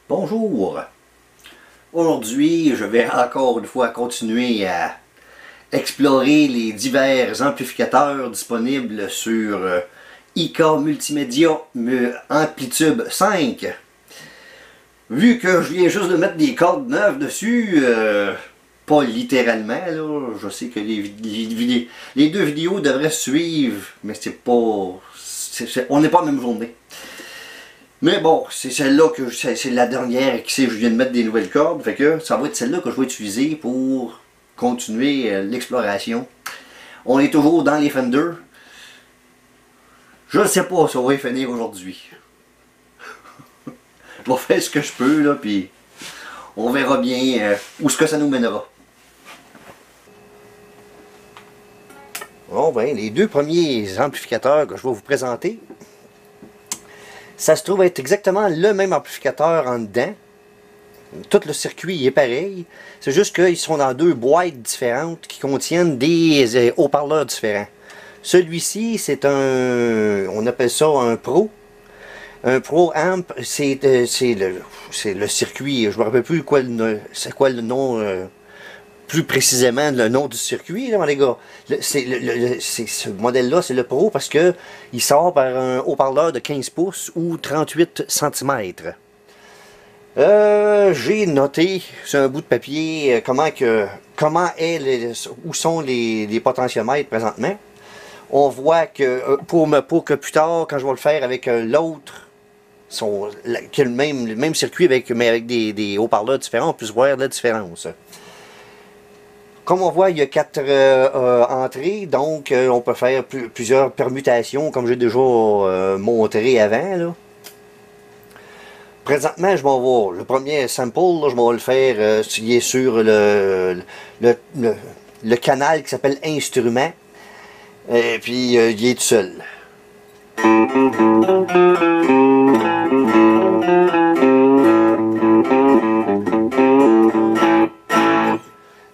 Bonjour! Aujourd'hui, je vais encore une fois continuer à explorer les divers amplificateurs disponibles sur IK Multimédia Amplitube 5. Vu que je viens juste de mettre des cordes neuves dessus, pas littéralement, là, je sais que les deux vidéos devraient suivre, mais c'est pas... on n'est pas la même journée. Mais bon, c'est celle-là que c'est la dernière qui sait que je viens de mettre des nouvelles cordes, fait que ça va être celle-là que je vais utiliser pour continuer l'exploration. On est toujours dans les Fender. Je ne sais pas si on va y finir aujourd'hui. Je vais faire ce que je peux là, puis on verra bien où ce que ça nous mènera. Bon ben, les deux premiers amplificateurs que je vais vous présenter, ça se trouve être exactement le même amplificateur en dedans. Tout le circuit est pareil. C'est juste qu'ils sont dans deux boîtes différentes qui contiennent des haut-parleurs différents. Celui-ci, c'est un... on appelle ça un Pro. Un Pro Amp, c'est le circuit. Je me rappelle plus c'est quoi le nom... plus précisément le nom du circuit, là, les gars. Ce modèle-là, c'est le Pro parce que il sort par un haut-parleur de 15 pouces ou 38 cm. J'ai noté sur un bout de papier où sont les potentiomètres présentement. On voit que pour que plus tard, quand je vais le faire avec l'autre, qui a le même circuit mais avec des haut-parleurs différents, on puisse voir la différence. Comme on voit, il y a 4 entrées, donc on peut faire plusieurs permutations, comme j'ai déjà montré avant. Là. Présentement, je vais voir le premier sample, là, je vais le faire il est sur le canal qui s'appelle Instrument, et puis il est tout seul.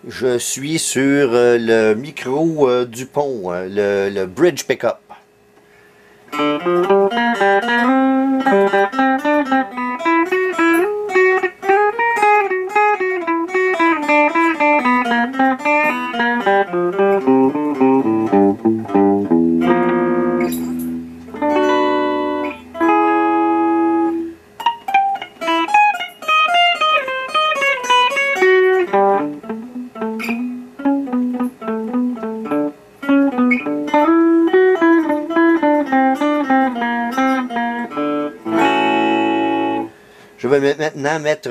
Je suis sur le micro du pont, le Bridge Pickup. Je vais maintenant mettre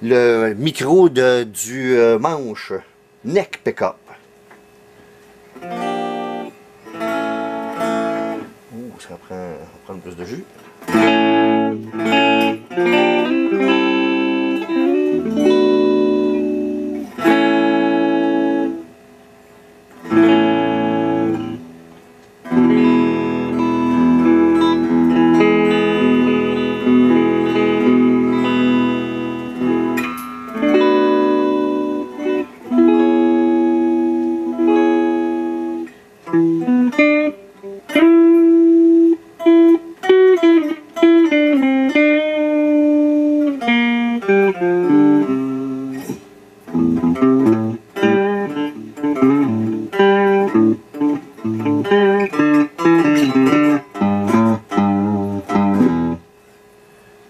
le micro du manche, Neck Pickup. Ça prend plus de jus.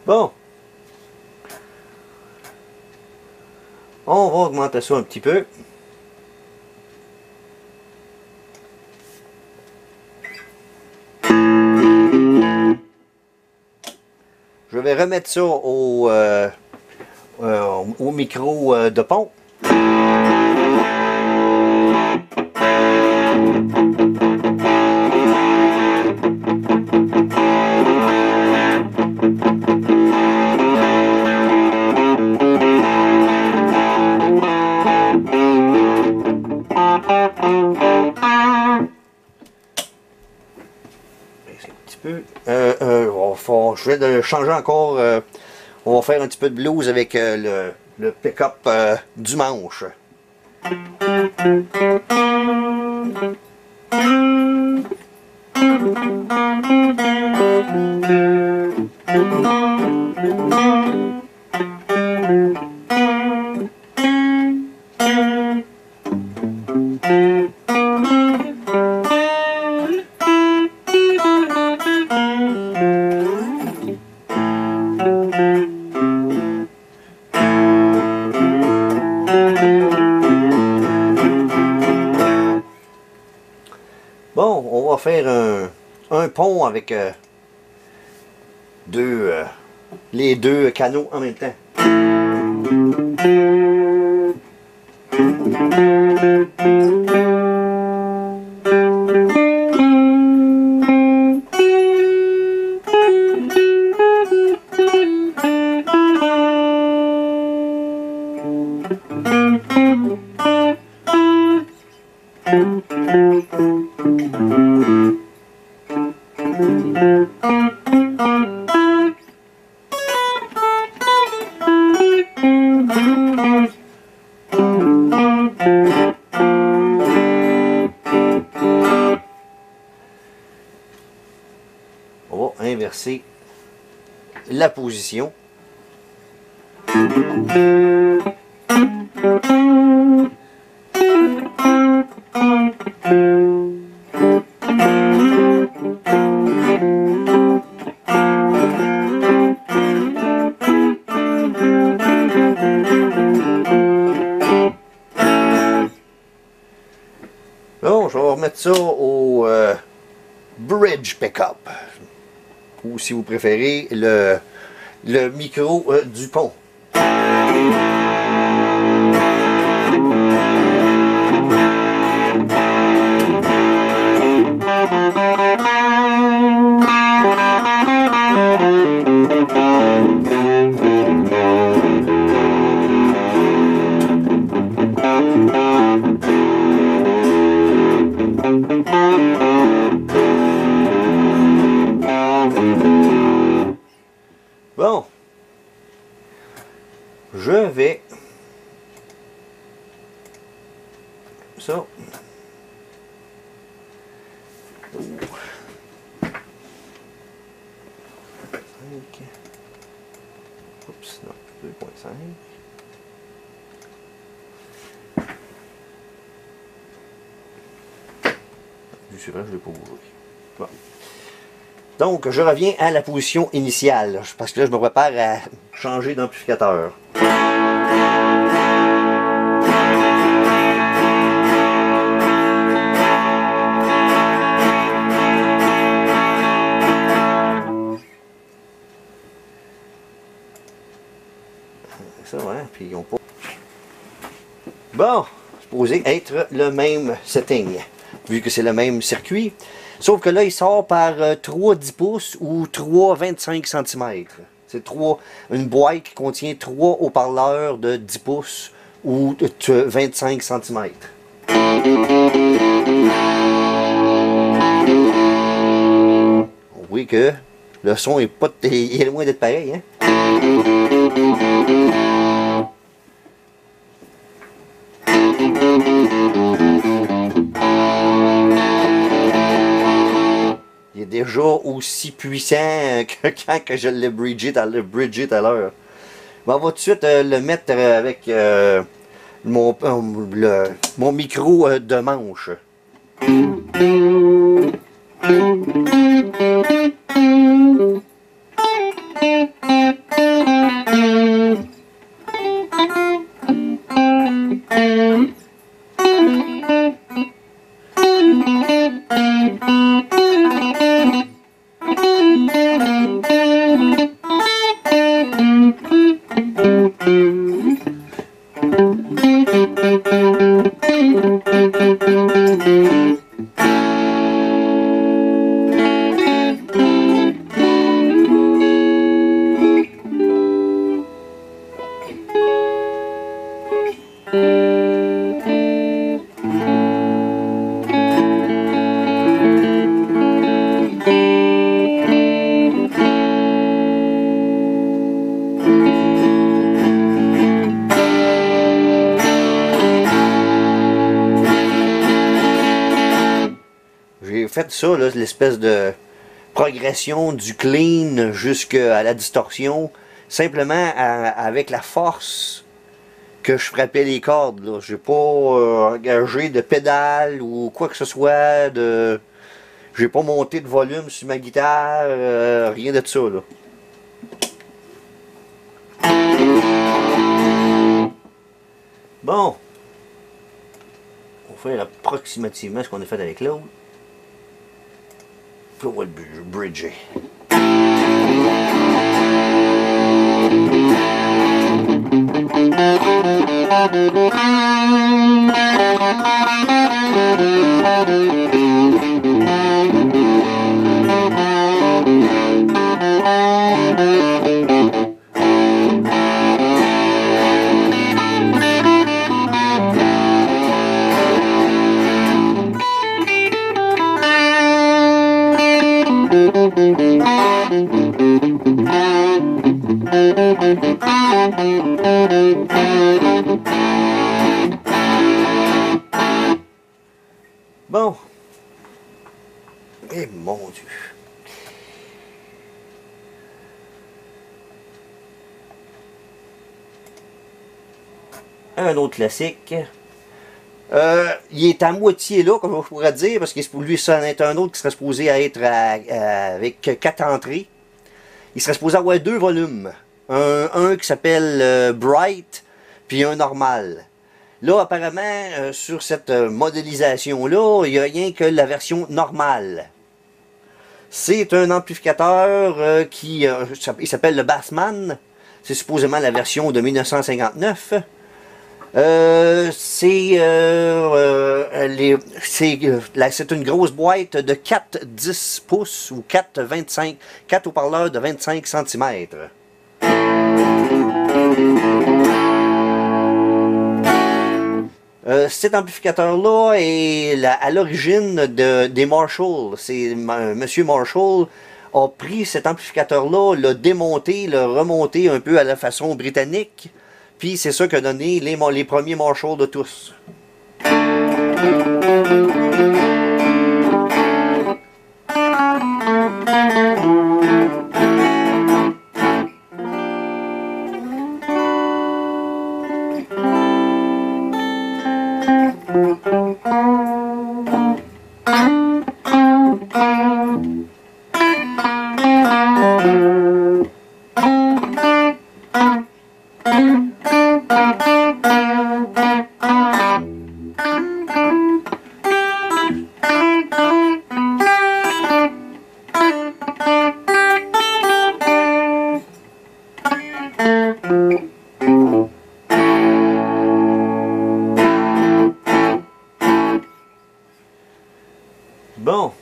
Bon, on va augmenter ça un petit peu. Je vais remettre ça au micro de pont. Je vais changer encore. On va faire un petit peu de blues avec le pick-up du manche. Bon, on va faire un pont avec les deux canaux en même temps. On va inverser la position. Bon, je vais remettre ça au bridge pickup, ou si vous préférez le micro du pont. Bon, je vais ça. Oups, non, 2.5. C'est vrai, je ne l'ai pas bougé. Bon. Donc, je reviens à la position initiale, parce que là, je me prépare à changer d'amplificateur. Ça, ouais, puis ils ont pas... Bon, c'est supposé être le même setting, vu que c'est le même circuit. Sauf que là, il sort par 3 10 pouces ou 3 25 cm. C'est une boîte qui contient 3 haut-parleurs de 10 pouces ou de 25 cm. Oui que le son est pas il est loin d'être pareil, hein? Il est déjà aussi puissant que quand je l'ai bridgé tout à l'heure. On va tout de suite le mettre avec mon micro de manche. J'ai fait ça, l'espèce de progression du clean jusqu'à la distorsion, simplement avec la force que je frappais les cordes. Je n'ai pas engagé de pédale ou quoi que ce soit. J'ai pas monté de volume sur ma guitare, rien de ça. Là. Bon, on va faire approximativement ce qu'on a fait avec l'autre. Puis on va le bridger. Bon. Eh mon Dieu. Un autre classique. Il est à moitié là, comme je pourrais dire, parce que pour lui, ça en est un autre qui serait supposé être avec 4 entrées. Il serait supposé avoir 2 volumes. Un qui s'appelle Bright, puis un normal. Là, apparemment, sur cette modélisation-là, il n'y a rien que la version normale. C'est un amplificateur il s'appelle le Bassman. C'est supposément la version de 1959. C'est une grosse boîte de 4-10 pouces ou 4 haut-parleurs de 25 cm. Cet amplificateur-là est à l'origine des Marshall. Monsieur Marshall a pris cet amplificateur-là, l'a démonté, l'a remonté un peu à la façon britannique. Puis c'est ça qui a donné les premiers Marshall de tous. Bon.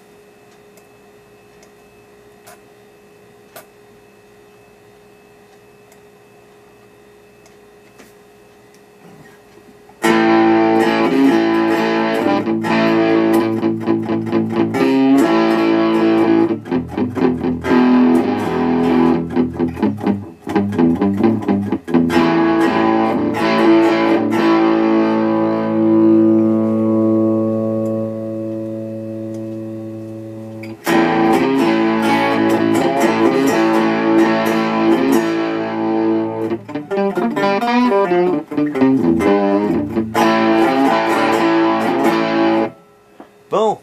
Bon,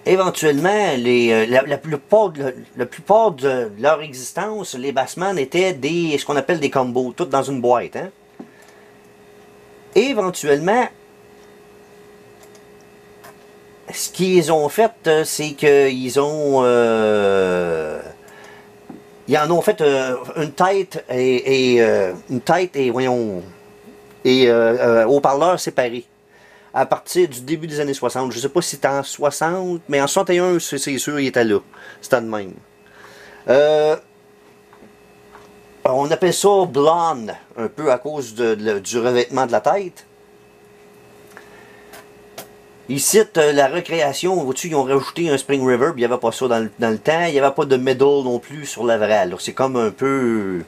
éventuellement, la plupart de leur existence, les Bassman étaient ce qu'on appelle des combos, toutes dans une boîte. Hein? Éventuellement, ce qu'ils ont fait, c'est qu'ils ont... ils en ont fait une tête et haut-parleurs séparés à partir du début des années 60. Je ne sais pas si c'était en 60, mais en 61, c'est sûr, il était là. C'était de même. On appelle ça blonde, un peu à cause du revêtement de la tête. Ici, la recréation, au-dessus, ils ont rajouté un spring reverb, il n'y avait pas ça dans le temps. Il n'y avait pas de middle non plus sur la vraie. C'est comme un peu...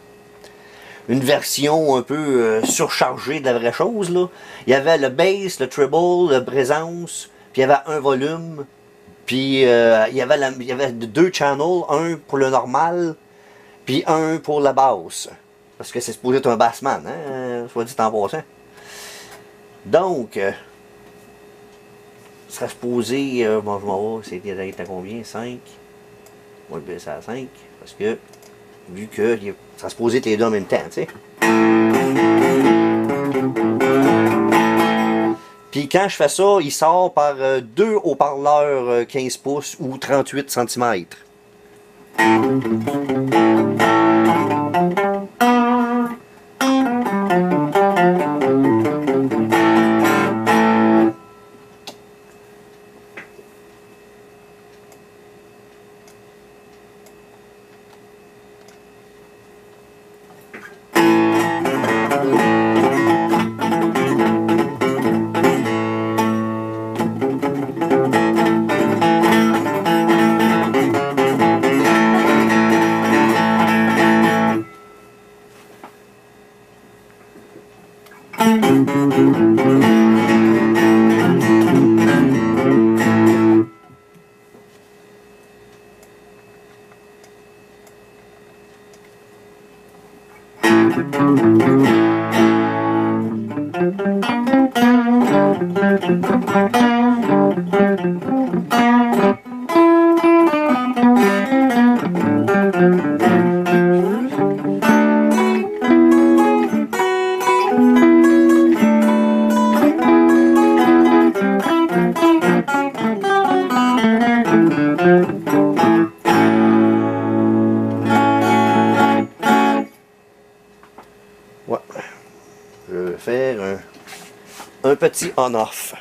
une version un peu surchargée de la vraie chose. Là. Il y avait le bass, le treble, la présence, puis il y avait un volume, puis il y avait deux channels, un pour le normal, puis un pour la basse. Parce que c'est supposé être un bassman, hein, soit dit en passant. Donc, ça serait supposé, bon je m'en vais, c'était à combien? 5? On va le baisser à 5, parce que, vu que ça serait supposé être les deux en même temps, tu sais. Puis quand je fais ça, il sort par deux haut-parleurs 15 pouces ou 38 cm. Ouais. Je vais faire un petit on-off.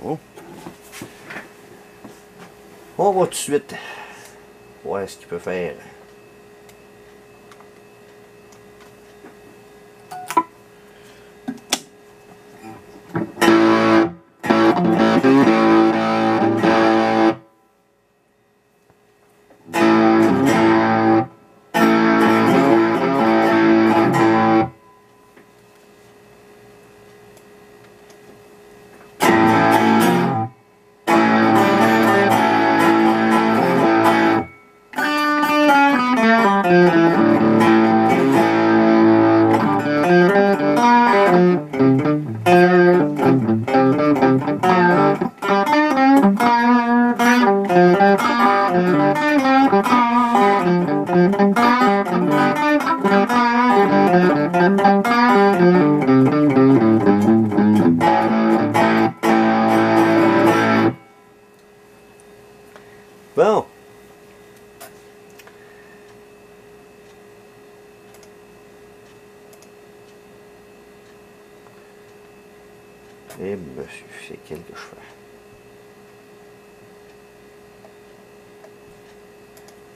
Oh. On va tout de suite voir ce qu'il peut faire. Bon. Eh monsieur, c'est quel que je fais?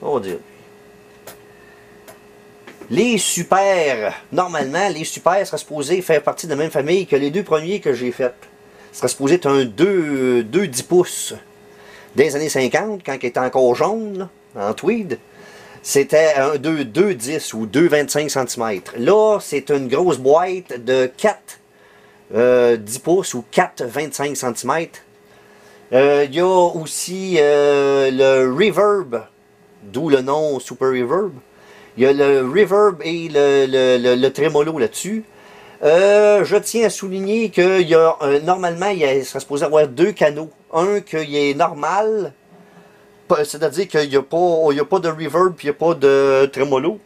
On va dire. Les super, normalement, les super seraient supposés faire partie de la même famille que les deux premiers que j'ai faits. Ce serait supposé être un 2 10 pouces. Des années 50, quand il était encore jaune, là, en tweed, c'était un 2 10 ou 2 25 cm. Là, c'est une grosse boîte de 4 10 pouces ou 4 25 cm. Il y a aussi le reverb, d'où le nom Super Reverb. Il y a le reverb et le trémolo là-dessus. Je tiens à souligner qu'il y a normalement, il serait supposé avoir deux canaux. Un qui est normal, c'est-à-dire qu'il n'y a pas de reverb et il n'y a pas de trémolo.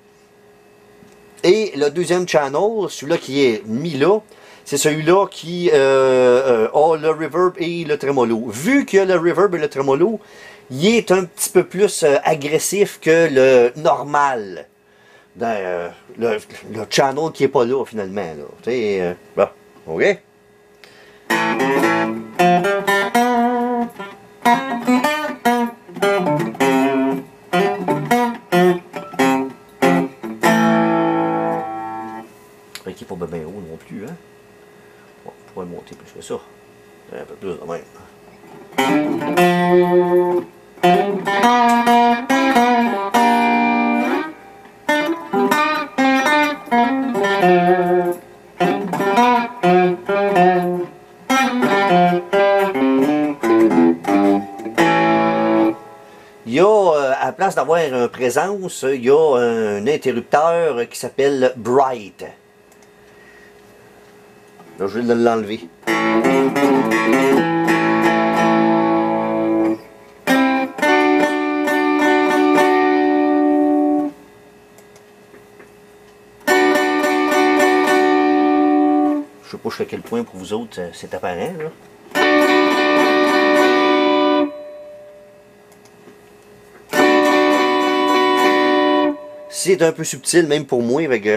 Et le deuxième channel, celui-là qui est mis là, c'est celui-là qui a le reverb et le trémolo. Vu qu'il y a le reverb et le trémolo, il est un petit peu plus agressif que le normal. Dans, le channel qui n'est pas là finalement. Là. Bon, ok. Qui n'est pas bien haut non plus. Hein? Bon, on pourrait monter plus que ça. Un peu plus de même. Il y a, à la place d'avoir une présence, il y a un interrupteur qui s'appelle Bright. Là, je vais l'enlever. Je sais pas jusqu'à quel point pour vous autres c'est apparent, là. C'est un peu subtil, même pour moi, avec...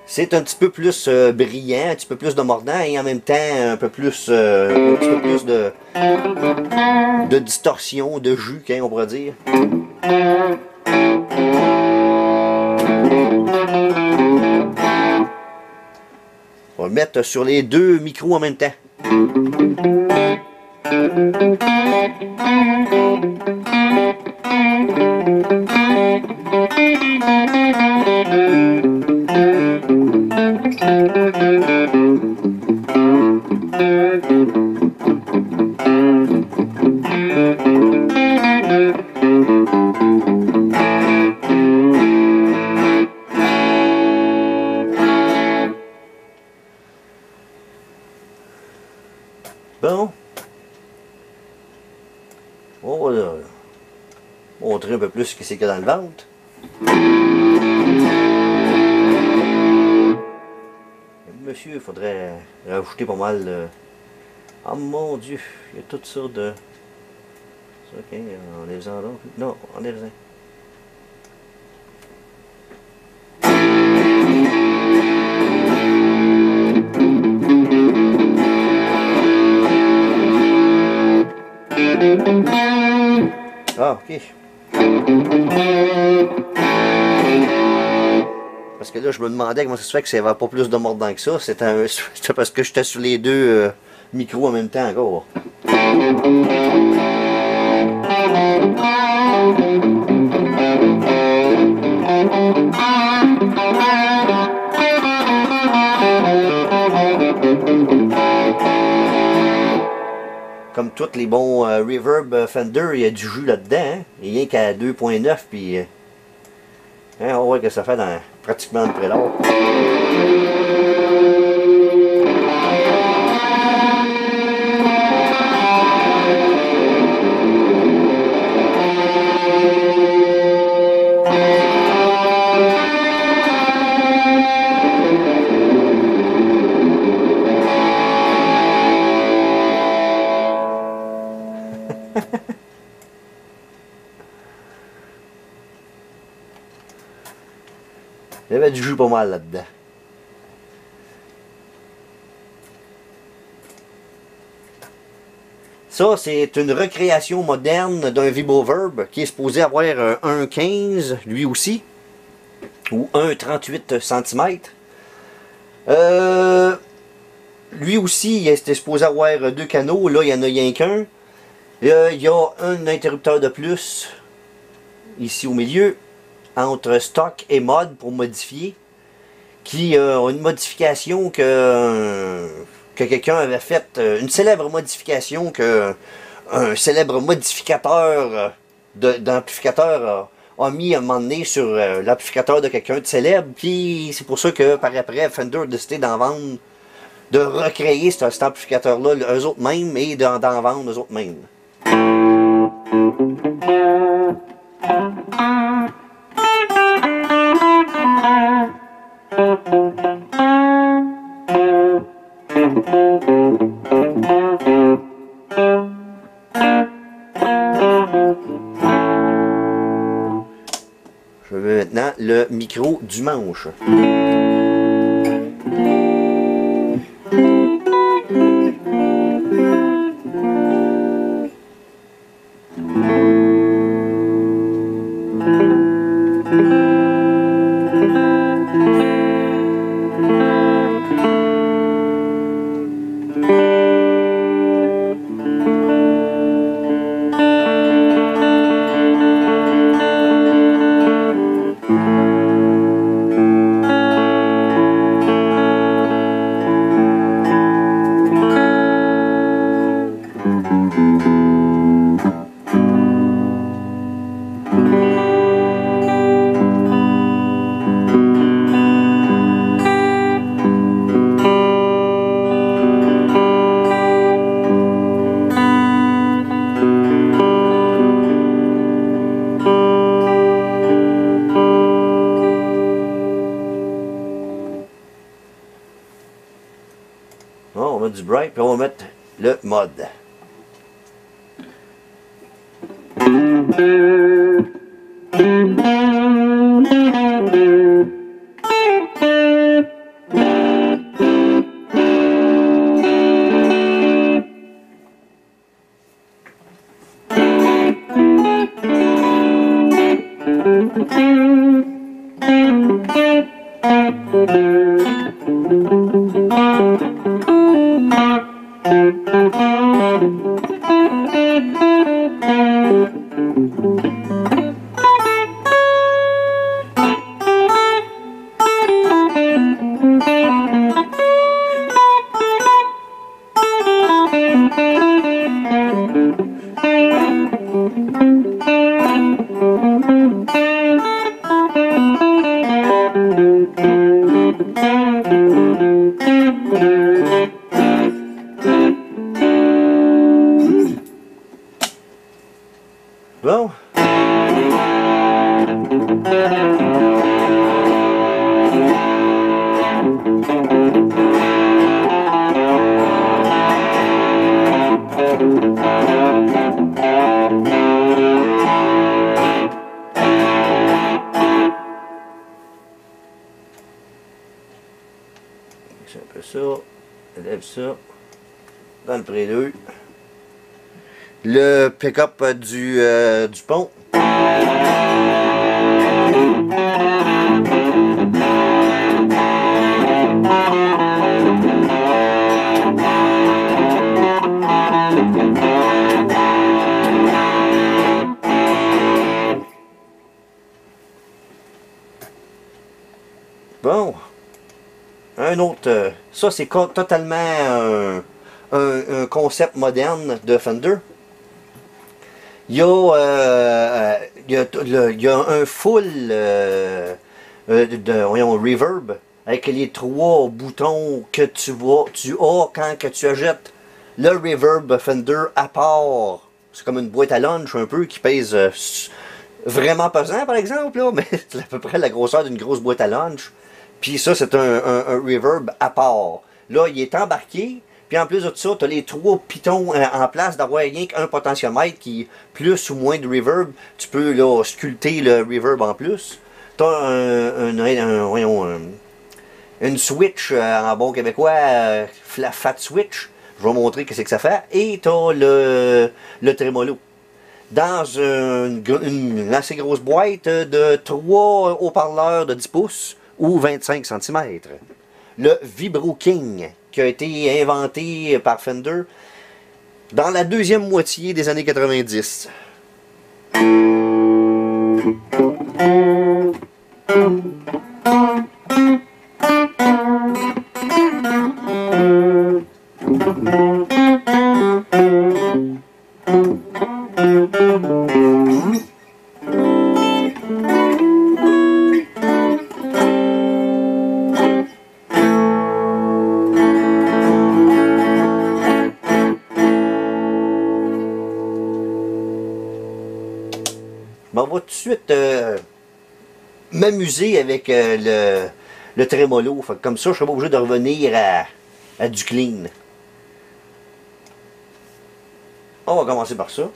c'est un petit peu plus brillant, un petit peu plus de mordant et en même temps un petit peu plus de distorsion, de jus, on pourrait dire. On va le mettre sur les deux micros en même temps. Bon. On va montrer un peu plus ce que c'est que dans le ventre. Monsieur, il faudrait rajouter pas mal. Oh mon Dieu, il y a toutes sortes de. Ok, en les faisant là. Non, en les faisant. Ah, ok. Parce que là, je me demandais comment ça se fait que ça va pas plus de mordant que ça. C'était parce que j'étais sur les deux micros en même temps encore. Comme tous les bons reverb Fender, il y a du jus là-dedans. Hein? Il n'y a rien qu'à 2.9 puis hein, on voit que ça fait dans pratiquement le prélat. Il y avait du jus pas mal là-dedans. Ça, c'est une recréation moderne d'un Vibroverb qui est supposé avoir un 1,15 lui aussi, ou 1,38 cm. Lui aussi, il était supposé avoir deux canaux, là il n'y en a rien qu'un. Il y a un interrupteur de plus, ici au milieu, entre stock et mod pour modifier, qui a une modification que quelqu'un avait faite, une célèbre modification que un célèbre modificateur d'amplificateur a mis à un moment donné sur l'amplificateur de quelqu'un de célèbre, puis c'est pour ça que par après Fender a décidé d'en vendre, de recréer cet amplificateur-là eux autres mêmes et d'en vendre eux autres mêmes. Je vais maintenant le micro du manche. Bon, on va mettre du bright, puis on va mettre le mode. Bon. C'est un peu ça. Lève ça. Dans le prélude. Le pick-up du pont. Bon. Un autre. Ça, c'est totalement un concept moderne de Fender. Il y a un full voyons, reverb avec les 3 boutons que tu as quand que tu achètes le reverb Fender à part. C'est comme une boîte à lunch un peu qui pèse vraiment pesant par exemple, là, mais c'est à peu près la grosseur d'une grosse boîte à lunch. Puis ça, c'est un reverb à part. Là, il est embarqué. Puis en plus de ça, tu as les 3 pitons en place d'avoir rien qu'un potentiomètre qui plus ou moins de reverb. Tu peux là sculpter le reverb en plus. Tu as une switch en bon québécois, fat switch. Je vais montrer ce que ça fait. Et tu as le trémolo. Dans une assez grosse boîte de 3 haut-parleurs de 10 pouces ou 25 cm. Le Vibro King, qui a été inventé par Fender dans la deuxième moitié des années 90. On va tout de suite m'amuser avec le trémolo. Fait que comme ça, je ne serai pas obligé de revenir à du clean. On va commencer par ça.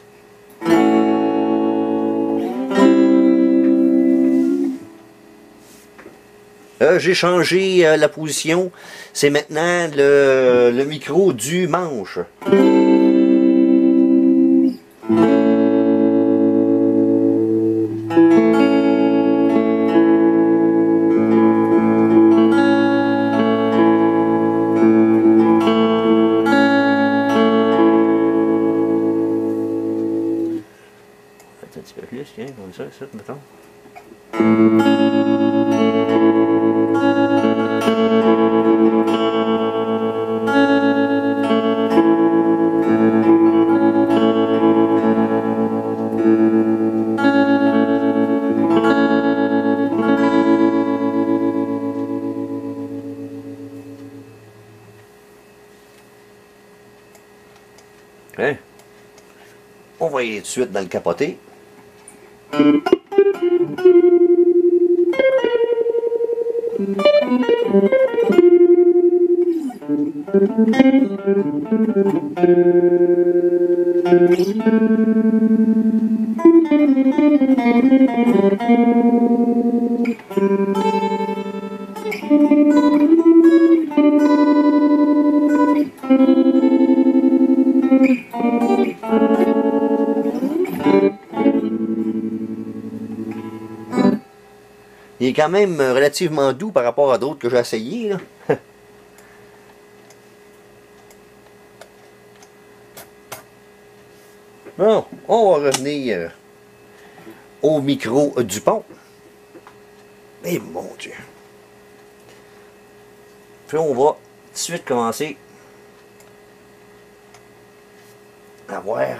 J'ai changé la position. C'est maintenant le micro du manche. Un petit peu plus, tiens, comme ça, mettons. Hein? On va y aller tout de suite dans le capoté. Il est quand même relativement doux par rapport à d'autres que j'ai essayé, là. Bon, on va revenir au micro du pont. Et mon Dieu. Puis on va tout de suite commencer à voir.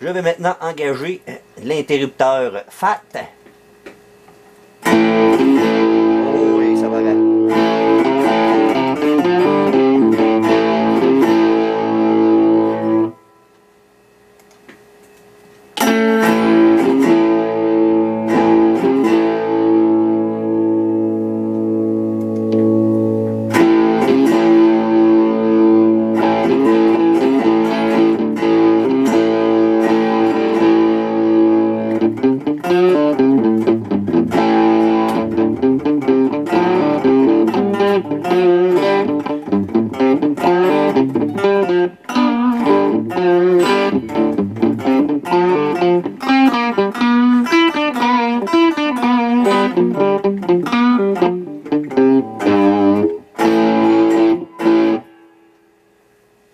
Je vais maintenant engager l'interrupteur FAT. Oh oui, ça va là.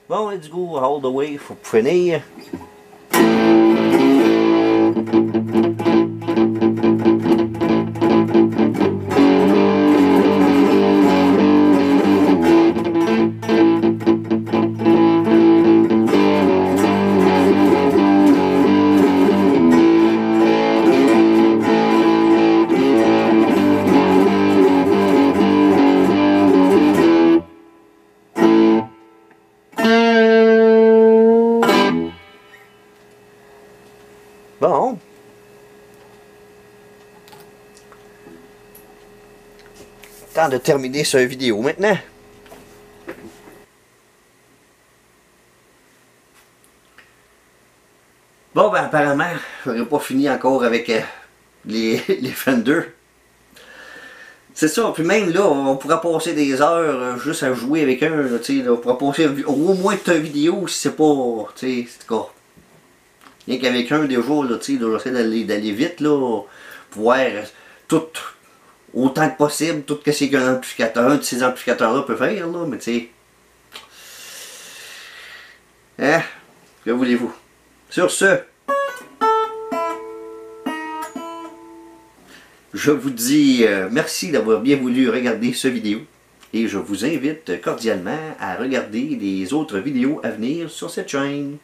Bon, let's go all the way pour finir. Bon. Temps de terminer cette vidéo maintenant. Bon, ben apparemment, j'aurais pas fini encore avec les Fender. C'est ça, puis même là, on pourra passer des heures juste à jouer avec un, là, on pourra passer au moins de vidéo si c'est pas, tu sais, c'est quoi. Rien qu'avec un déjà, là, j'essaie d'aller vite, là, pour voir tout, autant que possible, tout ce qu'un amplificateur, un de ces amplificateurs-là peut faire, là, mais tu sais. Hein? Que voulez-vous? Sur ce, je vous dis merci d'avoir bien voulu regarder cette vidéo et je vous invite cordialement à regarder les autres vidéos à venir sur cette chaîne.